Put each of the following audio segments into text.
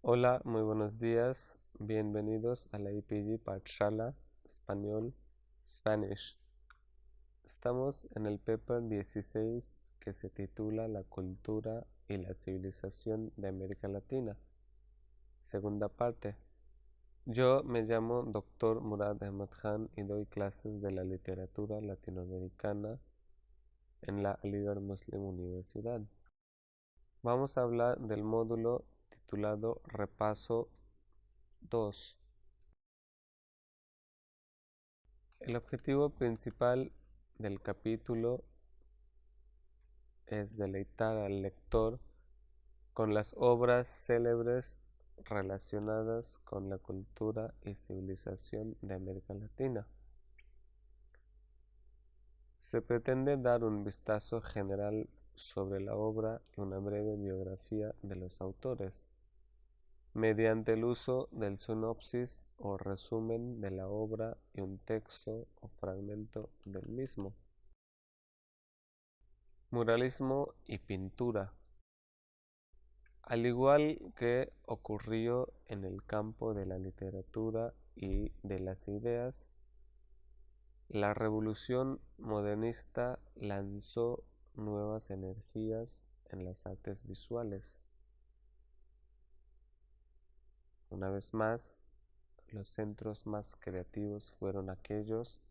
Hola, muy buenos días. Bienvenidos a la IPG Pathshala Español Spanish. Estamos en el paper 16 que se titula La cultura y la civilización de América Latina. Segunda parte. Yo me llamo Dr. Murad Ahmad Khan y doy clases de la literatura latinoamericana en la Aligarh Muslim Universidad. Vamos a hablar del módulo titulado Repaso 2. El objetivo principal del capítulo es deleitar al lector con las obras célebres relacionadas con la cultura y civilización de América Latina. Se pretende dar un vistazo general sobre la obra y una breve biografía de los autores, mediante el uso del sinopsis o resumen de la obra y un texto o fragmento del mismo. Muralismo y pintura. Al igual que ocurrió en el campo de la literatura y de las ideas, la revolución modernista lanzó nuevas energías en las artes visuales. Una vez más, los centros más creativos fueron aquellos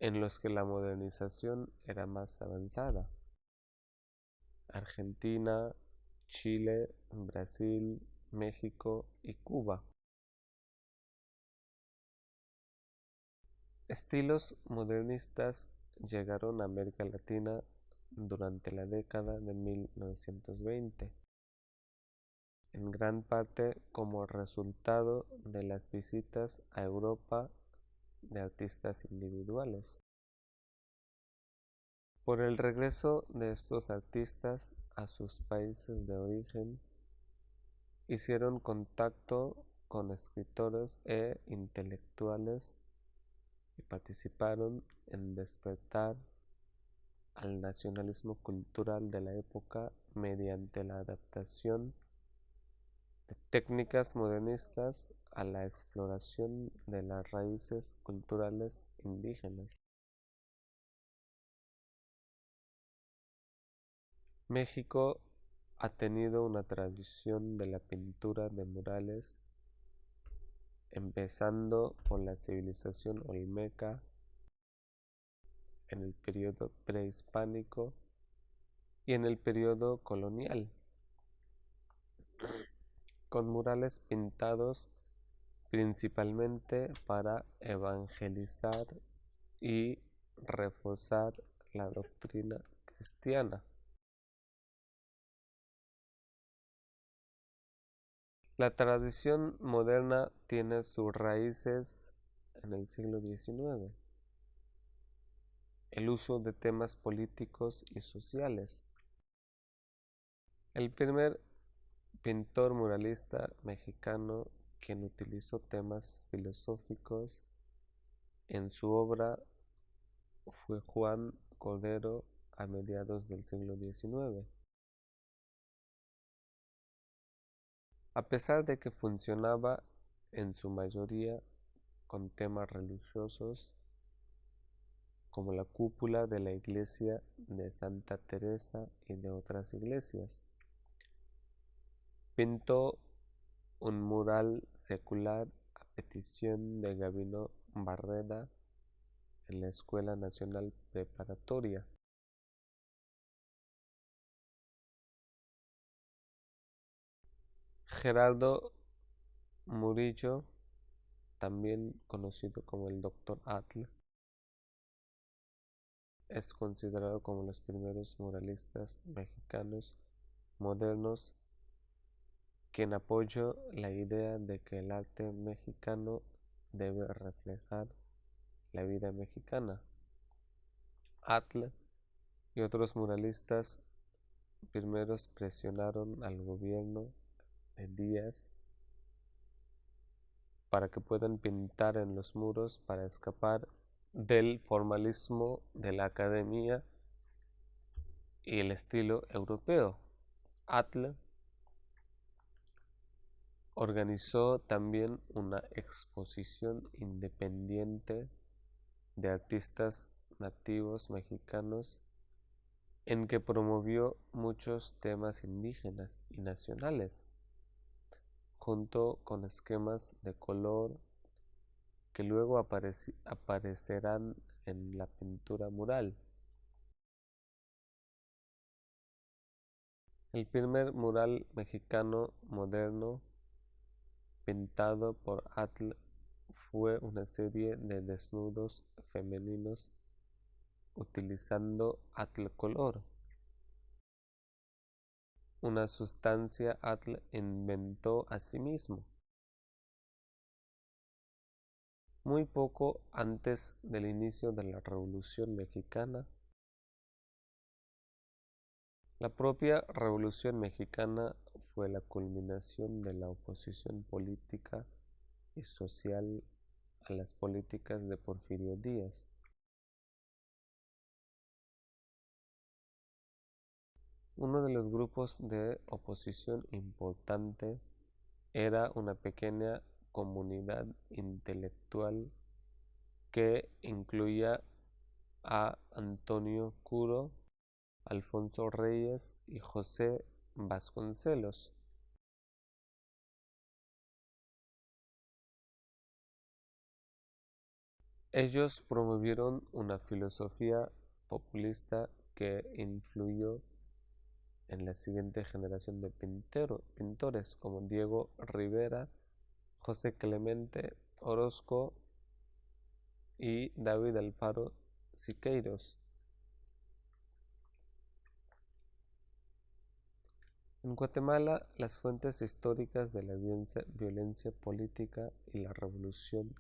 en los que la modernización era más avanzada. Argentina, Chile, Brasil, México y Cuba. Estilos modernistas llegaron a América Latina durante la década de 1920, en gran parte como resultado de las visitas a Europa de artistas individuales. Por el regreso de estos artistas a sus países de origen, hicieron contacto con escritores e intelectuales y participaron en despertar al nacionalismo cultural de la época mediante la adaptación de técnicas modernistas a la exploración de las raíces culturales indígenas. México ha tenido una tradición de la pintura de murales, empezando por la civilización olmeca en el periodo prehispánico y en el periodo colonial, con murales pintados principalmente para evangelizar y reforzar la doctrina cristiana. La tradición moderna tiene sus raíces en el siglo XIX, el uso de temas políticos y sociales. El primer pintor muralista mexicano quien utilizó temas filosóficos en su obra fue Juan Cordero a mediados del siglo XIX. A pesar de que funcionaba en su mayoría con temas religiosos, como la cúpula de la iglesia de Santa Teresa y de otras iglesias, pintó un mural secular a petición de Gabino Barreda en la Escuela Nacional Preparatoria. Gerardo Murillo, también conocido como el Dr. Atl, es considerado como los primeros muralistas mexicanos modernos quien apoyó la idea de que el arte mexicano debe reflejar la vida mexicana. Atl y otros muralistas primeros presionaron al gobierno de Díaz para que puedan pintar en los muros para escapar del formalismo de la academia y el estilo europeo. Atl Organizó también una exposición independiente de artistas nativos mexicanos en que promovió muchos temas indígenas y nacionales, junto con esquemas de color que luego aparecerán en la pintura mural. El primer mural mexicano moderno pintado por Atl fue una serie de desnudos femeninos utilizando Atl color, una sustancia Atl inventó a sí mismo. Muy poco antes del inicio de la Revolución Mexicana, la propia Revolución Mexicana fue la culminación de la oposición política y social a las políticas de Porfirio Díaz. Uno de los grupos de oposición importante era una pequeña comunidad intelectual que incluía a Antonio Curo, Alfonso Reyes y José Vasconcelos. Ellos promovieron una filosofía populista que influyó en la siguiente generación de pintores como Diego Rivera, José Clemente Orozco y David Alfaro Siqueiros. En Guatemala, las fuentes históricas de la violencia política y la revolución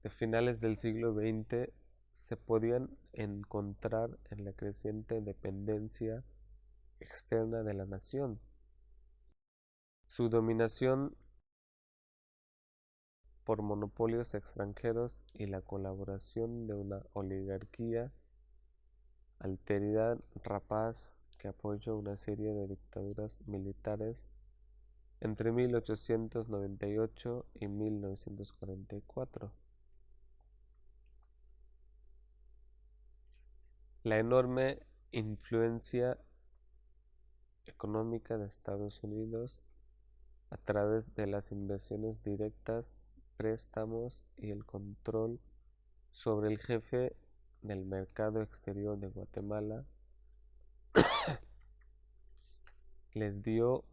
de finales del siglo XX se podían encontrar en la creciente dependencia externa de la nación, su dominación por monopolios extranjeros y la colaboración de una oligarquía alteridad rapaz que apoyó una serie de dictaduras militares entre 1898 y 1944. La enorme influencia económica de Estados Unidos a través de las inversiones directas, préstamos y el control sobre el jefe del mercado exterior de Guatemala les dio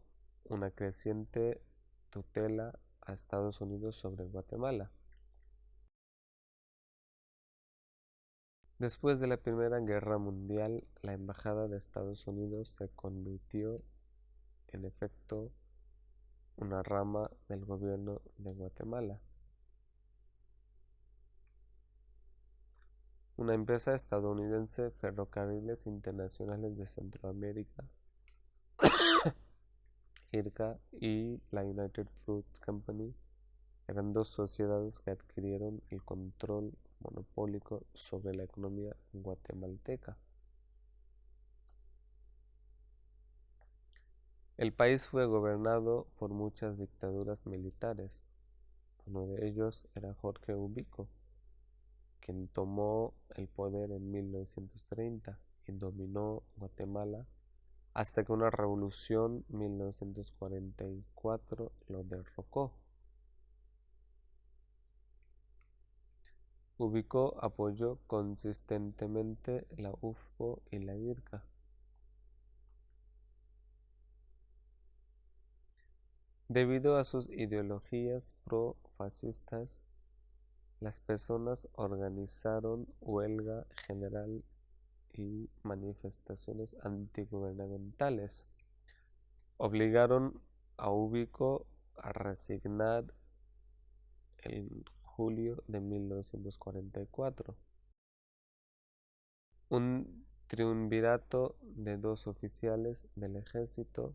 una creciente tutela a Estados Unidos sobre Guatemala. Después de la Primera Guerra Mundial, la Embajada de Estados Unidos se convirtió, en efecto, una rama del gobierno de Guatemala. Una empresa estadounidense, Ferrocarriles Internacionales de Centroamérica, IRCA, y la United Fruit Company eran dos sociedades que adquirieron el control monopólico sobre la economía guatemalteca. El país fue gobernado por muchas dictaduras militares. Uno de ellos era Jorge Ubico, quien tomó el poder en 1930 y dominó Guatemala hasta que una revolución en 1944 lo derrocó. Ubico apoyó consistentemente la UFPO y la IRCA. Debido a sus ideologías pro-fascistas, las personas organizaron huelga general y manifestaciones antigubernamentales. Obligaron a Ubico a resignar en julio de 1944. Un triunvirato de dos oficiales del ejército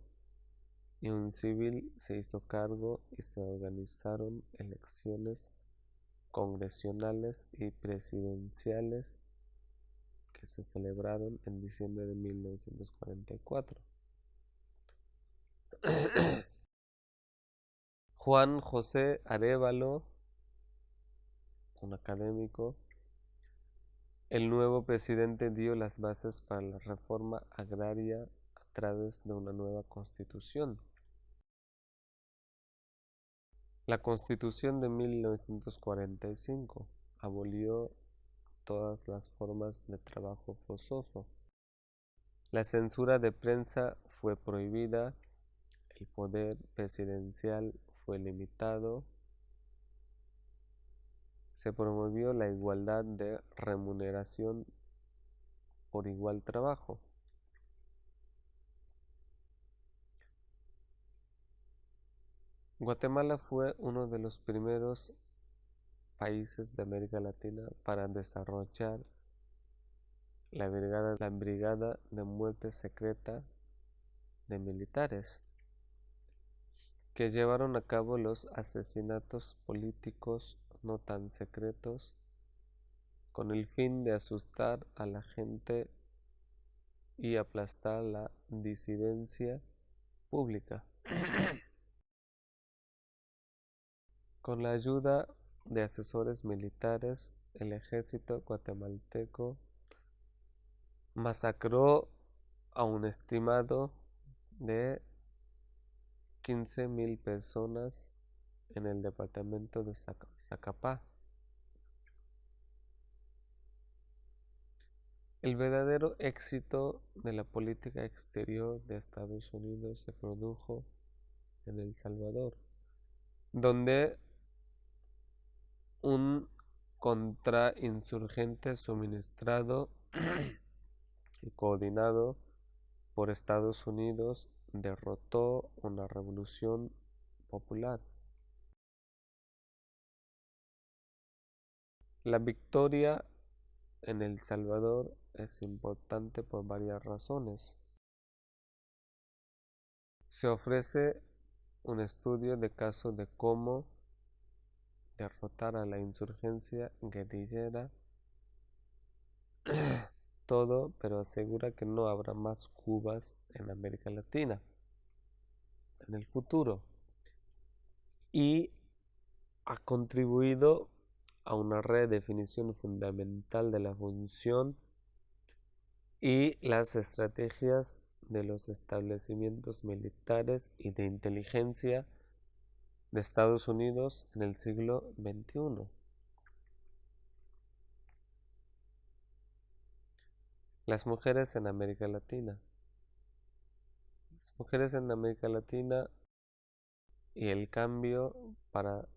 y un civil se hizo cargo y se organizaron elecciones congresionales y presidenciales que se celebraron en diciembre de 1944. Juan José Arévalo, un académico, el nuevo presidente dio las bases para la reforma agraria a través de una nueva constitución. La Constitución de 1945 abolió todas las formas de trabajo forzoso. La censura de prensa fue prohibida, el poder presidencial fue limitado, se promovió la igualdad de remuneración por igual trabajo. Guatemala fue uno de los primeros países de América Latina para desarrollar la brigada de muerte secreta de militares, que llevaron a cabo los asesinatos políticos no tan secretos con el fin de asustar a la gente y aplastar la disidencia pública. Con la ayuda de asesores militares, el ejército guatemalteco masacró a un estimado de 15,000 personas en el departamento de Zacapá. El verdadero éxito de la política exterior de Estados Unidos se produjo en El Salvador, donde un contrainsurgente suministrado y coordinado por Estados Unidos derrotó una revolución popular. La victoria en El Salvador es importante por varias razones. Se ofrece un estudio de caso de cómo derrotar a la insurgencia guerrillera, todo, pero asegura que no habrá más Cubas en América Latina en el futuro, y ha contribuido a una redefinición fundamental de la función y las estrategias de los establecimientos militares y de inteligencia de Estados Unidos en el siglo XXI. Las mujeres en América Latina. Las mujeres en América Latina y el cambio para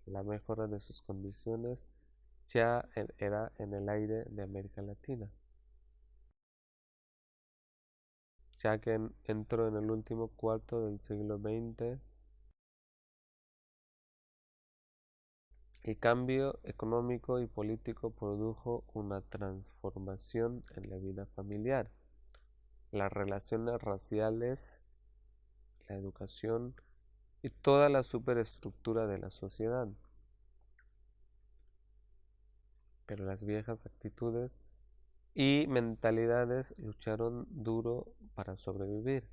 la mejora de sus condiciones ya era en el aire de América Latina, ya que entró en el último cuarto del siglo XX. El cambio económico y político produjo una transformación en la vida familiar, las relaciones raciales, la educación y toda la superestructura de la sociedad. Pero las viejas actitudes y mentalidades lucharon duro para sobrevivir.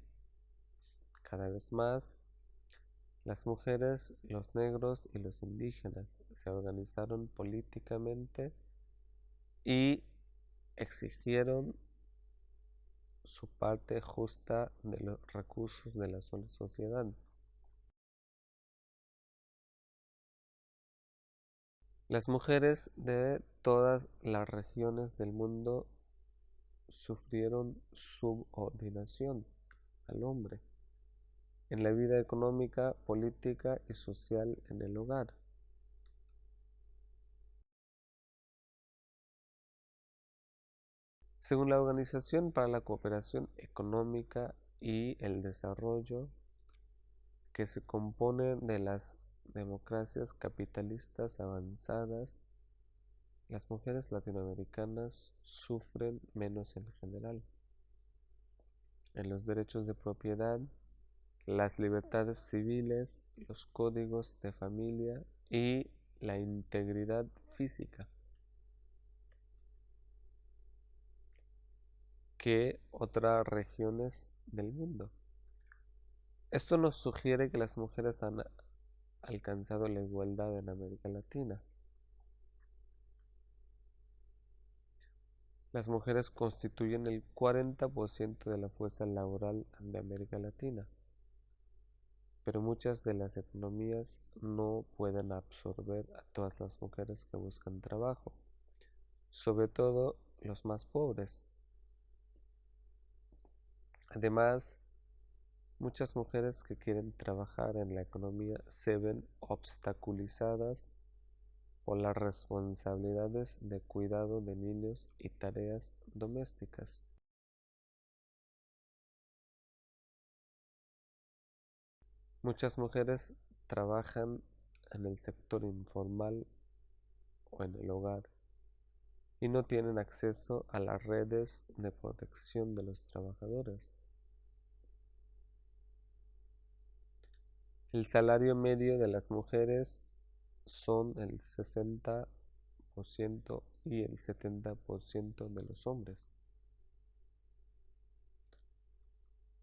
Cada vez más, las mujeres, los negros y los indígenas se organizaron políticamente y exigieron su parte justa de los recursos de la sociedad. Las mujeres de todas las regiones del mundo sufrieron subordinación al hombre en la vida económica, política y social en el hogar. Según la Organización para la Cooperación Económica y el Desarrollo, que se compone de las democracias capitalistas avanzadas, las mujeres latinoamericanas sufren menos en general en los derechos de propiedad, las libertades civiles, los códigos de familia y la integridad física que otras regiones del mundo. Esto nos sugiere que las mujeres han alcanzado la igualdad en América Latina. Las mujeres constituyen el 40% de la fuerza laboral de América Latina, pero muchas de las economías no pueden absorber a todas las mujeres que buscan trabajo, sobre todo los más pobres. Además, muchas mujeres que quieren trabajar en la economía se ven obstaculizadas por las responsabilidades de cuidado de niños y tareas domésticas. Muchas mujeres trabajan en el sector informal o en el hogar y no tienen acceso a las redes de protección de los trabajadores. El salario medio de las mujeres son el 60% y el 70% de los hombres,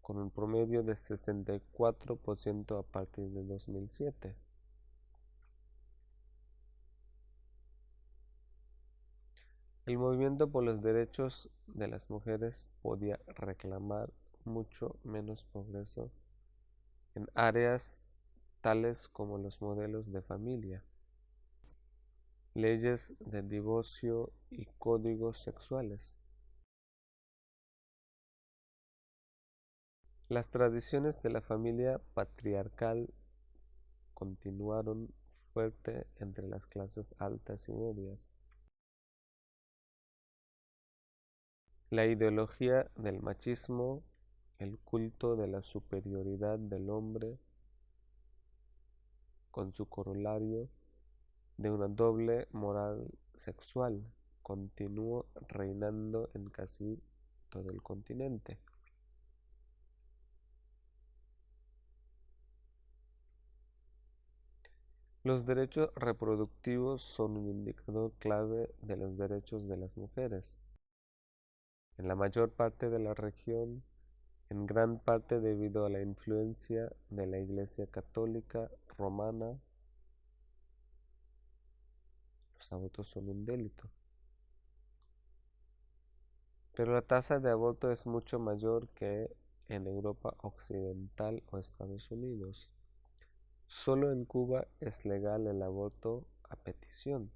con un promedio de 64% a partir de 2007. El movimiento por los derechos de las mujeres podía reclamar mucho menos progreso en áreas tales como los modelos de familia, leyes de divorcio y códigos sexuales. Las tradiciones de la familia patriarcal continuaron fuerte entre las clases altas y medias. La ideología del machismo, el culto de la superioridad del hombre, con su corolario de una doble moral sexual, continuó reinando en casi todo el continente. Los derechos reproductivos son un indicador clave de los derechos de las mujeres. En la mayor parte de la región, en gran parte debido a la influencia de la Iglesia Católica Romana, los abortos son un delito. Pero la tasa de aborto es mucho mayor que en Europa Occidental o Estados Unidos. Solo en Cuba es legal el aborto a petición.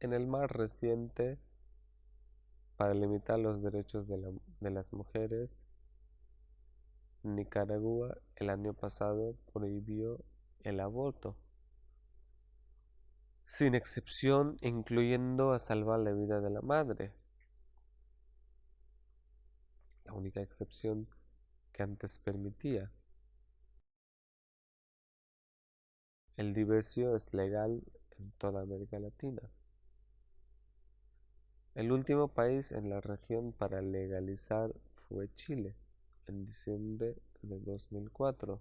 En el más reciente, para limitar los derechos de las mujeres, Nicaragua el año pasado prohibió el aborto, sin excepción, incluyendo a salvar la vida de la madre. La única excepción que antes permitía. El divorcio es legal en toda América Latina. El último país en la región para legalizar fue Chile, en diciembre de 2004.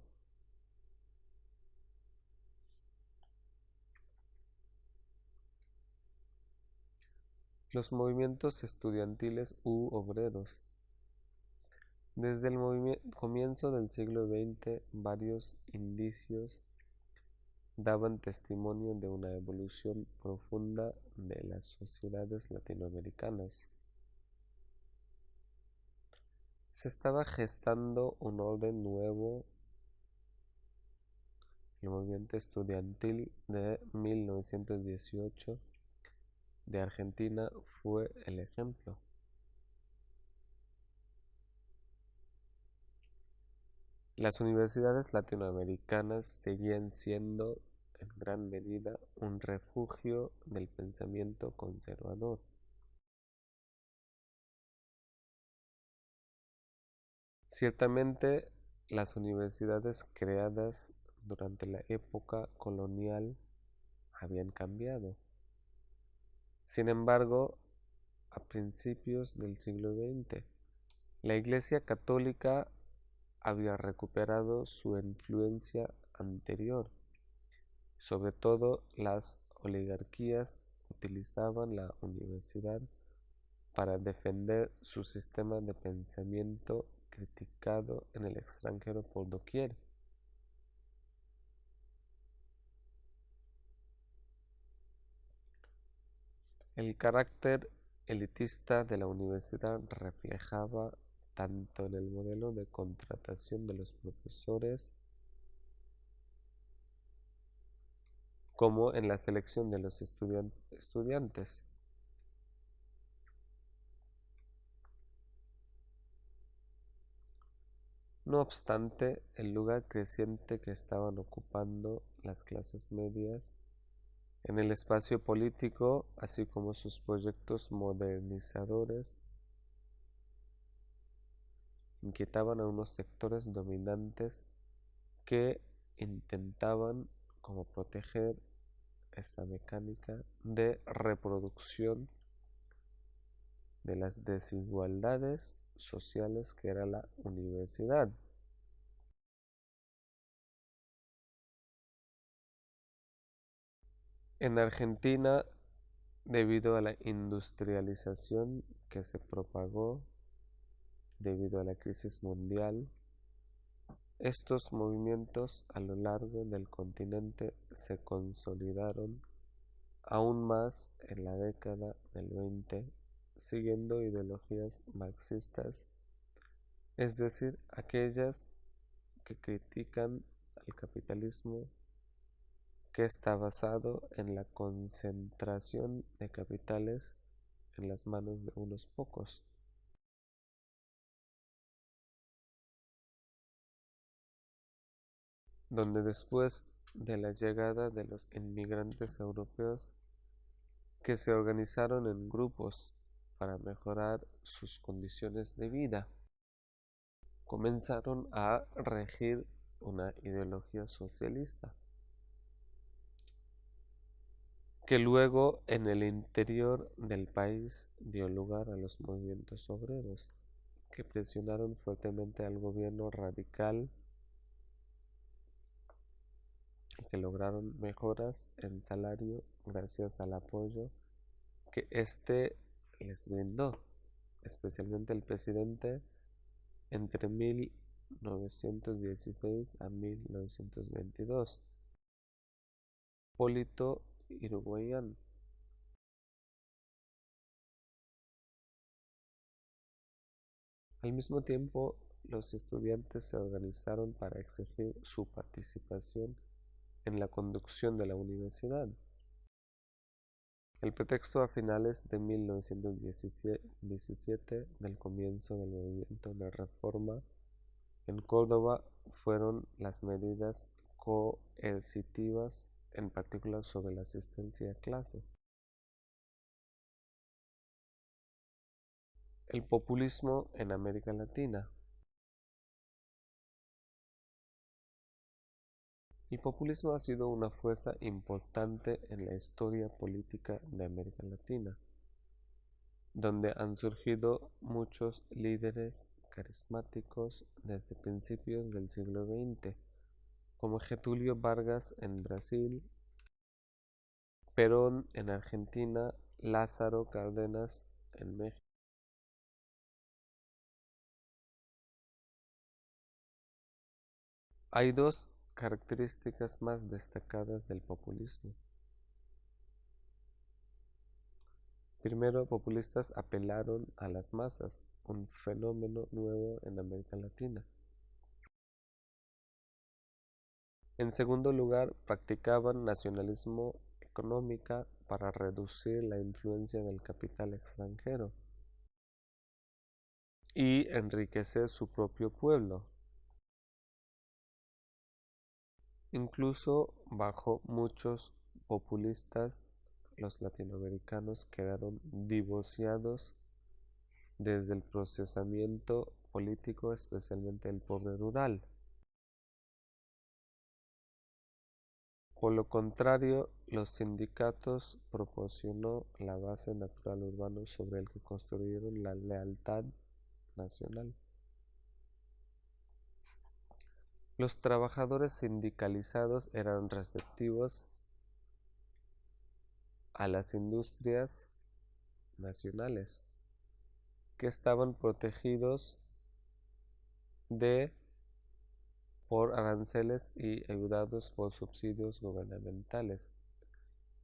Los movimientos estudiantiles u obreros. Desde el comienzo del siglo XX, varios indicios daban testimonio de una evolución profunda de las sociedades latinoamericanas. Se estaba gestando un orden nuevo. El movimiento estudiantil de 1918 de Argentina fue el ejemplo. Las universidades latinoamericanas seguían siendo en gran medida un refugio del pensamiento conservador. Ciertamente, las universidades creadas durante la época colonial habían cambiado. Sin embargo, a principios del siglo XX, la Iglesia Católica había recuperado su influencia anterior. Sobre todo, las oligarquías utilizaban la universidad para defender su sistema de pensamiento criticado en el extranjero por doquier. El carácter elitista de la universidad reflejaba tanto en el modelo de contratación de los profesores como en la selección de los estudiantes. No obstante, el lugar creciente que estaban ocupando las clases medias en el espacio político, así como sus proyectos modernizadores, inquietaban a unos sectores dominantes que intentaban como proteger esa mecánica de reproducción de las desigualdades sociales que era la universidad. En Argentina, debido a la industrialización que se propagó debido a la crisis mundial, estos movimientos a lo largo del continente se consolidaron aún más en la década del 20, siguiendo ideologías marxistas, es decir, aquellas que critican al capitalismo que está basado en la concentración de capitales en las manos de unos pocos. Donde después de la llegada de los inmigrantes europeos que se organizaron en grupos para mejorar sus condiciones de vida, comenzaron a regir una ideología socialista, que luego en el interior del país dio lugar a los movimientos obreros, que presionaron fuertemente al gobierno radical y que lograron mejoras en salario gracias al apoyo que éste les brindó, especialmente el presidente entre 1916 a 1922, Hipólito Yrigoyen. Al mismo tiempo, los estudiantes se organizaron para exigir su participación en la conducción de la universidad. El pretexto a finales de 1917 del comienzo del movimiento de reforma en Córdoba fueron las medidas coercitivas, en particular sobre la asistencia a clase. El populismo en América Latina. El populismo ha sido una fuerza importante en la historia política de América Latina, donde han surgido muchos líderes carismáticos desde principios del siglo XX, como Getúlio Vargas en Brasil, Perón en Argentina, Lázaro Cárdenas en México. Hay dos características más destacadas del populismo. Primero, populistas apelaron a las masas, un fenómeno nuevo en América Latina. En segundo lugar, practicaban nacionalismo económico para reducir la influencia del capital extranjero y enriquecer su propio pueblo. Incluso bajo muchos populistas, los latinoamericanos quedaron divorciados desde el procesamiento político, especialmente el pobre rural. Por lo contrario, los sindicatos proporcionó la base natural urbana sobre el que construyeron la lealtad nacional. Los trabajadores sindicalizados eran receptivos a las industrias nacionales, que estaban protegidos D por aranceles y ayudados por subsidios gubernamentales,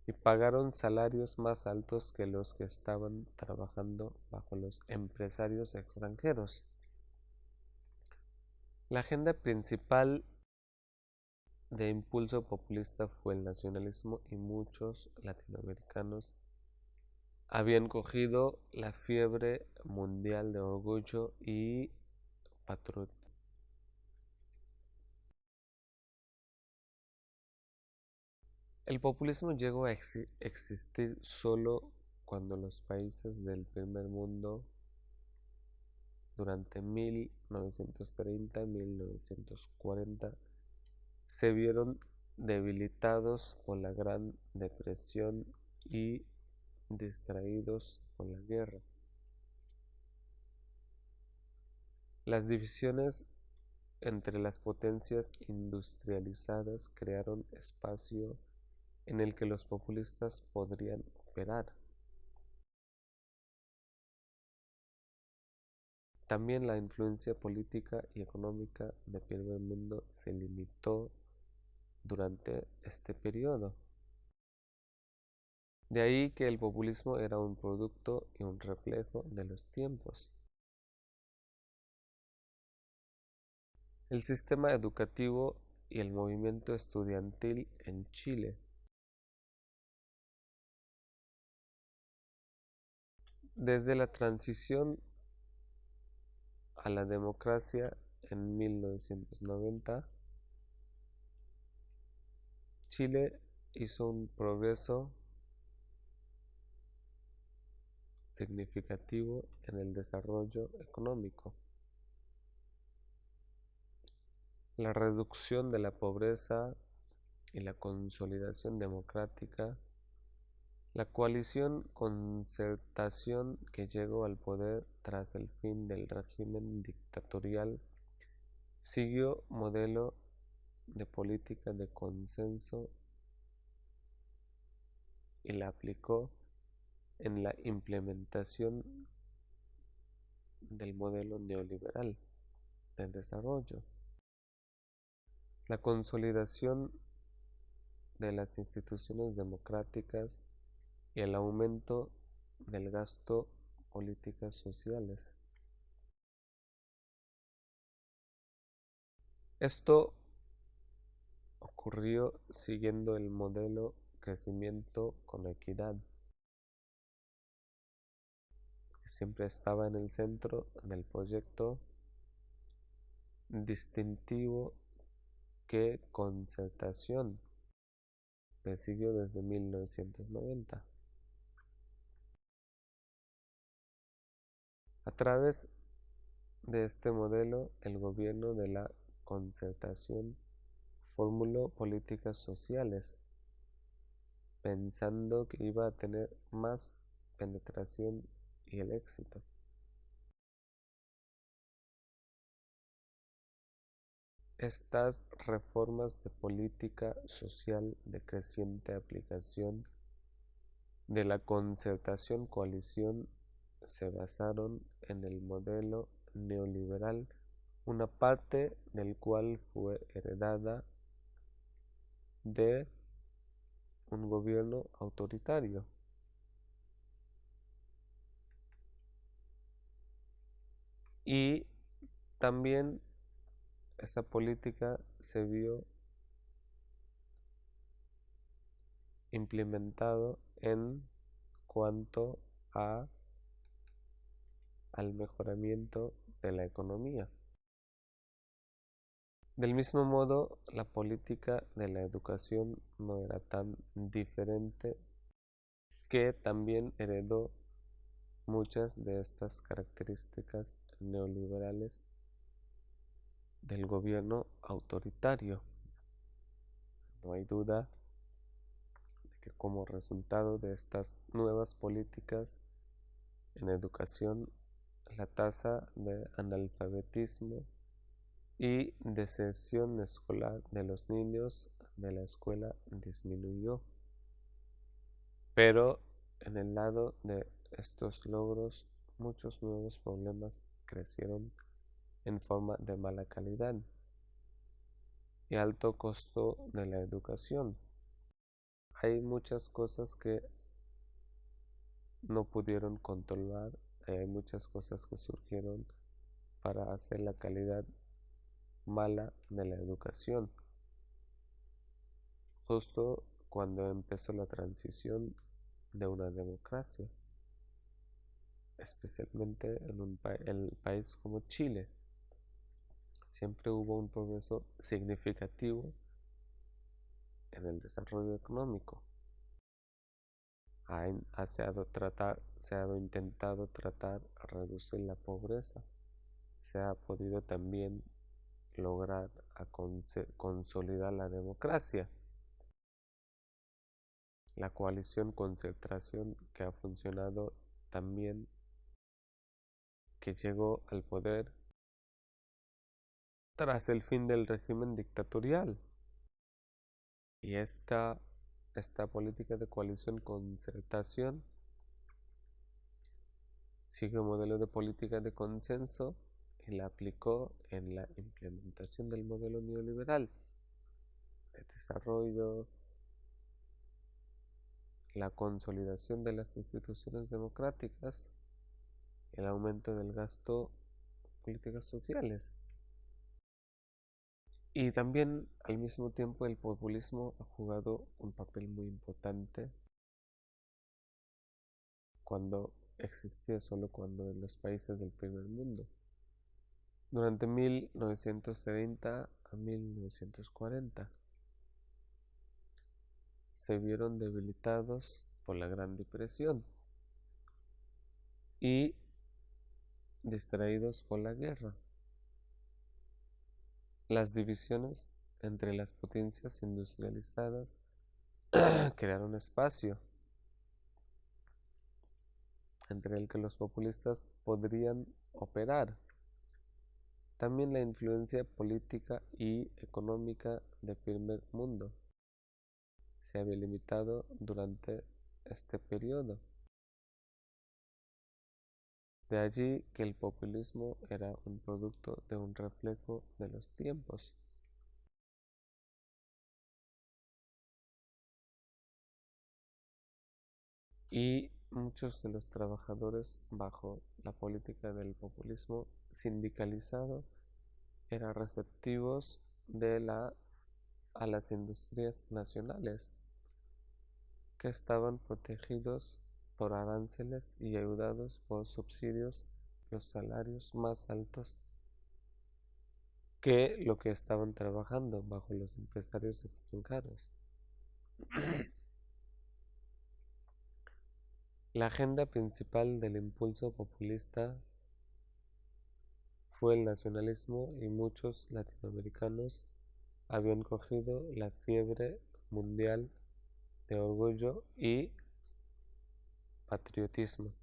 y pagaron salarios más altos que los que estaban trabajando bajo los empresarios extranjeros. La agenda principal de impulso populista fue el nacionalismo, y muchos latinoamericanos habían cogido la fiebre mundial de orgullo y patriotismo. El populismo llegó a existir solo cuando los países del primer mundo durante 1930-1940 se vieron debilitados por la Gran Depresión y distraídos por la guerra. Las divisiones entre las potencias industrializadas crearon espacio en el que los populistas podrían operar. También la influencia política y económica del primer mundo se limitó durante este periodo. De ahí que el populismo era un producto y un reflejo de los tiempos. El sistema educativo y el movimiento estudiantil en Chile. Desde la transición a la democracia en 1990, Chile hizo un progreso significativo en el desarrollo económico. La reducción de la pobreza y la consolidación democrática. La coalición Concertación, que llegó al poder tras el fin del régimen dictatorial, siguió modelo de política de consenso y la aplicó en la implementación del modelo neoliberal de desarrollo. La consolidación de las instituciones democráticas y el aumento del gasto en políticas sociales. Esto ocurrió siguiendo el modelo crecimiento con equidad, que siempre estaba en el centro del proyecto, distintivo que Concertación persiguió desde 1990. A través de este modelo, el gobierno de la Concertación formuló políticas sociales, pensando que iba a tener más penetración y el éxito. Estas reformas de política social de creciente aplicación de la Concertación Coalición se basaron en el modelo neoliberal, una parte del cual fue heredada de un gobierno autoritario. Y también esa política se vio implementado en cuanto al mejoramiento de la economía. Del mismo modo, la política de la educación no era tan diferente, que también heredó muchas de estas características neoliberales del gobierno autoritario. No hay duda de que como resultado de estas nuevas políticas en educación, la tasa de analfabetismo y deserción escolar de los niños de la escuela disminuyó. Pero en el lado de estos logros, muchos nuevos problemas crecieron en forma de mala calidad y alto costo de la educación. Hay muchas cosas que no pudieron controlar, hay muchas cosas que surgieron para hacer la calidad mala de la educación. Justo cuando empezó la transición de una democracia, especialmente en el país como Chile, siempre hubo un progreso significativo en el desarrollo económico. Se ha intentado tratar de reducir la pobreza. Se ha podido también lograr consolidar la democracia. La coalición concertación que ha funcionado también, que llegó al poder tras el fin del régimen dictatorial. Y esta política de coalición concertación sigue un modelo de política de consenso y la aplicó en la implementación del modelo neoliberal de desarrollo, la consolidación de las instituciones democráticas, el aumento del gasto en políticas sociales. Y también al mismo tiempo el populismo ha jugado un papel muy importante cuando existía solo cuando en los países del primer mundo. Durante 1930 a 1940 se vieron debilitados por la Gran Depresión y distraídos por la guerra. Las divisiones entre las potencias industrializadas crearon espacio entre el que los populistas podrían operar. También la influencia política y económica del primer mundo se había limitado durante este periodo. De allí que el populismo era un producto de un reflejo de los tiempos. Y muchos de los trabajadores bajo la política del populismo sindicalizado eran receptivos a las industrias nacionales que estaban protegidos por aranceles y ayudados por subsidios, los salarios más altos que lo que estaban trabajando bajo los empresarios extranjeros. La agenda principal del impulso populista fue el nacionalismo y muchos latinoamericanos habían cogido la fiebre mundial de orgullo y patriotismo.